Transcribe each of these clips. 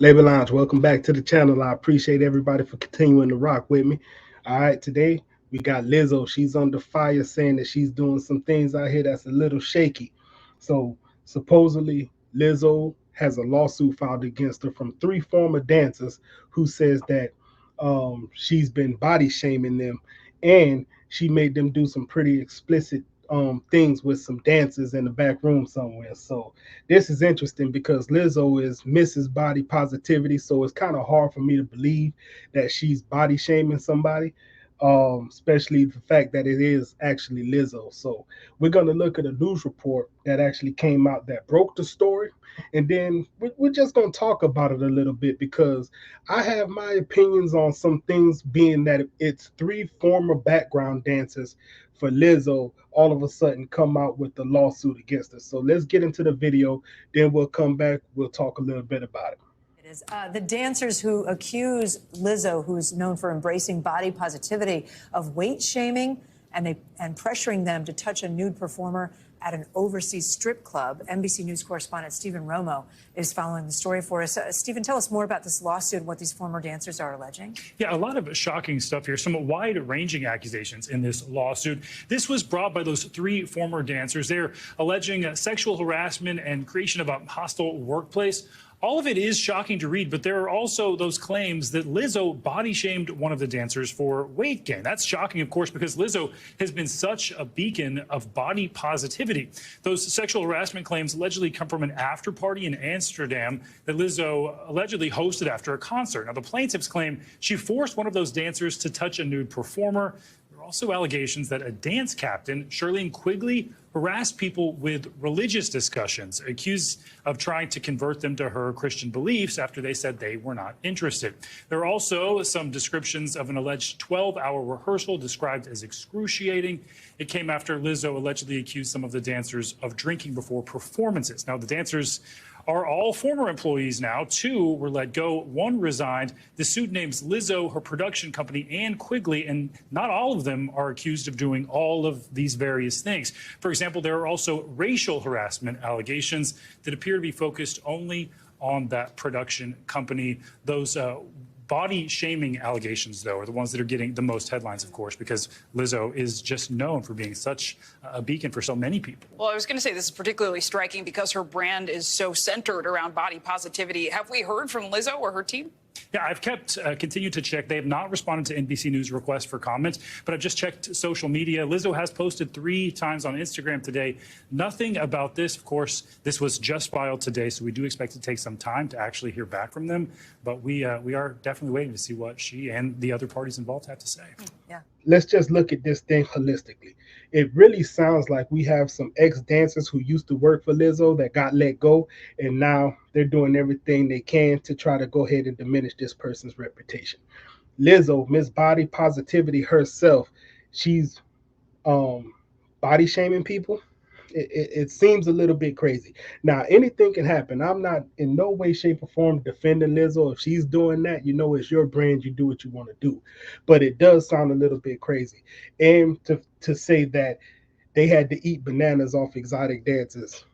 Labor Lounge, welcome back to the channel. I appreciate everybody for continuing to rock with me. All right, today we got Lizzo. She's under fire saying that she's doing some things out here that's a little shaky. So supposedly Lizzo has a lawsuit filed against her from three former dancers who says that she's been body shaming them and she made them do some pretty explicit things with some dancers in the back room somewhere. So this is interesting because Lizzo is Mrs. Body Positivity, so it's kind of hard for me to believe that she's body shaming somebody, especially the fact that it is actually Lizzo. So we're gonna look at a news report that actually came out that broke the story, and then we're just gonna talk about it a little bit because I have my opinions on some things, being that it's three former background dancers for Lizzo all of a sudden come out with the lawsuit against us. So let's get into the video, then we'll come back, we'll talk a little bit about it. It is the dancers who accuse Lizzo, who's known for embracing body positivity, of weight shaming and pressuring them to touch a nude performer at an overseas strip club. NBC News correspondent Stephen Romo is following the story for us. Stephen, tell us more about this lawsuit and what these former dancers are alleging. Yeah, a lot of shocking stuff here, some wide-ranging accusations in this lawsuit. This was brought by those three former dancers. They're alleging sexual harassment and creation of a hostile workplace. All of it is shocking to read, but there are also those claims that Lizzo body shamed one of the dancers for weight gain. That's shocking, of course, because Lizzo has been such a beacon of body positivity. Those sexual harassment claims allegedly come from an after party in Amsterdam that Lizzo allegedly hosted after a concert. Now, the plaintiffs claim she forced one of those dancers to touch a nude performer. There are also allegations that a dance captain, Shirlene Quigley, harassed people with religious discussions, accused of trying to convert them to her Christian beliefs after they said they were not interested. There are also some descriptions of an alleged 12-hour rehearsal described as excruciating. It came after Lizzo allegedly accused some of the dancers of drinking before performances. Now, the dancers are all former employees now. Two were let go, one resigned. The suit names Lizzo, her production company, and Quigley, and not all of them are accused of doing all of these various things. For example, there are also racial harassment allegations that appear to be focused only on that production company. Those body shaming allegations, though, are the ones that are getting the most headlines, of course, because Lizzo is just known for being such a beacon for so many people. Well, I was going to say this is particularly striking because her brand is so centered around body positivity. Have we heard from Lizzo or her team? Yeah, I've continued to check. They have not responded to NBC News requests for comments, but I've just checked social media. Lizzo has posted 3 times on Instagram today. Nothing about this. Of course, this was just filed today, so we do expect to take some time to actually hear back from them. But we are definitely waiting to see what she and the other parties involved have to say. Yeah. Let's just look at this thing holistically. It really sounds like we have some ex-dancers who used to work for Lizzo that got let go, and now they're doing everything they can to try to go ahead and diminish this person's reputation. Lizzo, Miss Body Positivity herself, she's body shaming people. It seems a little bit crazy. Now, anything can happen. I'm not in no way, shape, or form defending Lizzo. If she's doing that, you know, it's your brand. You do what you want to do. But it does sound a little bit crazy. And to say that they had to eat bananas off exotic dancers,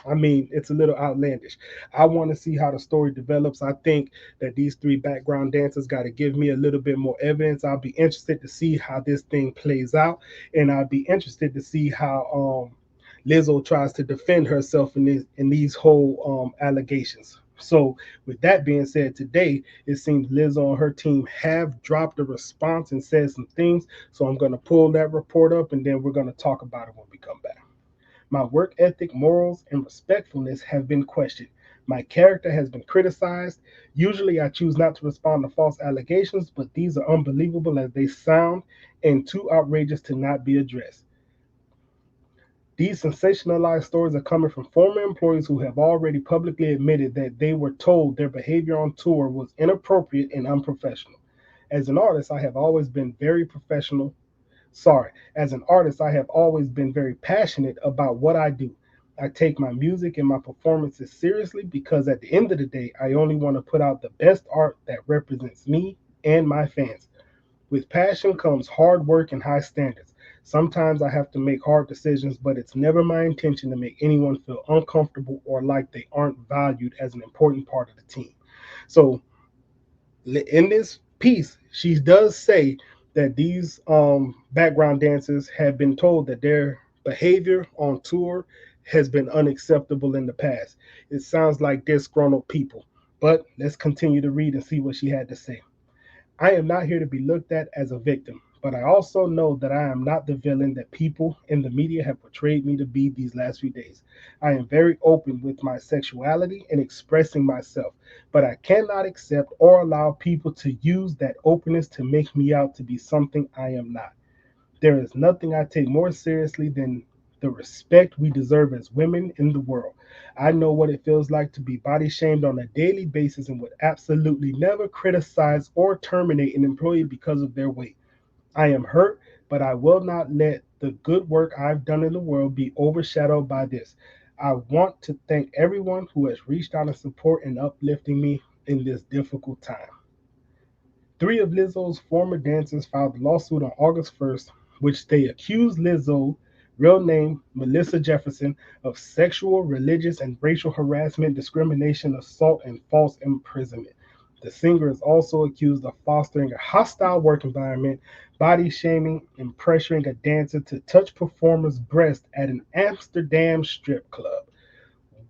I mean, it's a little outlandish. I want to see how the story develops. I think that these three background dancers got to give me a little bit more evidence. I'll be interested to see how this thing plays out, and I'll be interested to see how Lizzo tries to defend herself in these whole allegations. So, with that being said, today it seems Lizzo and her team have dropped a response and said some things. So I'm going to pull that report up, and then we're going to talk about it when we come back. My work ethic, morals, and respectfulness have been questioned. My character has been criticized. Usually, I choose not to respond to false allegations, but these are unbelievable as they sound and too outrageous to not be addressed. These sensationalized stories are coming from former employees who have already publicly admitted that they were told their behavior on tour was inappropriate and unprofessional. As an artist, I have always been very professional. As an artist, I have always been very passionate about what I do. I take my music and my performances seriously because at the end of the day, I only want to put out the best art that represents me and my fans. With passion comes hard work and high standards. Sometimes I have to make hard decisions, but it's never my intention to make anyone feel uncomfortable or like they aren't valued as an important part of the team. So in this piece, she does say that these background dancers have been told that their behavior on tour has been unacceptable in the past. It sounds like disgruntled people. But let's continue to read and see what she had to say. I am not here to be looked at as a victim, but I also know that I am not the villain that people in the media have portrayed me to be these last few days. I am very open with my sexuality and expressing myself, but I cannot accept or allow people to use that openness to make me out to be something I am not. There is nothing I take more seriously than the respect we deserve as women in the world. I know what it feels like to be body shamed on a daily basis and would absolutely never criticize or terminate an employee because of their weight. I am hurt, but I will not let the good work I've done in the world be overshadowed by this. I want to thank everyone who has reached out and support and uplifting me in this difficult time. Three of Lizzo's former dancers filed a lawsuit on August 1st, which they accused Lizzo, real name Melissa Jefferson, of sexual, religious, and racial harassment, discrimination, assault, and false imprisonment. The singer is also accused of fostering a hostile work environment, body shaming, and pressuring a dancer to touch performers' breasts at an Amsterdam strip club.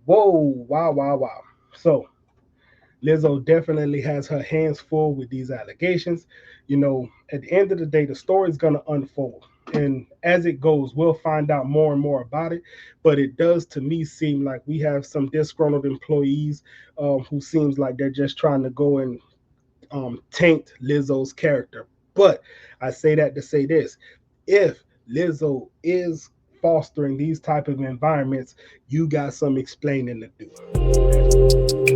Whoa, wow, wow, wow. So, Lizzo definitely has her hands full with these allegations. At the end of the day, the story is going to unfold. And as it goes, we'll find out more and more about it. But it does, to me, seem like we have some disgruntled employees who seems like they're just trying to go and taint Lizzo's character. But I say that to say this: if Lizzo is fostering these type of environments, you got some explaining to do.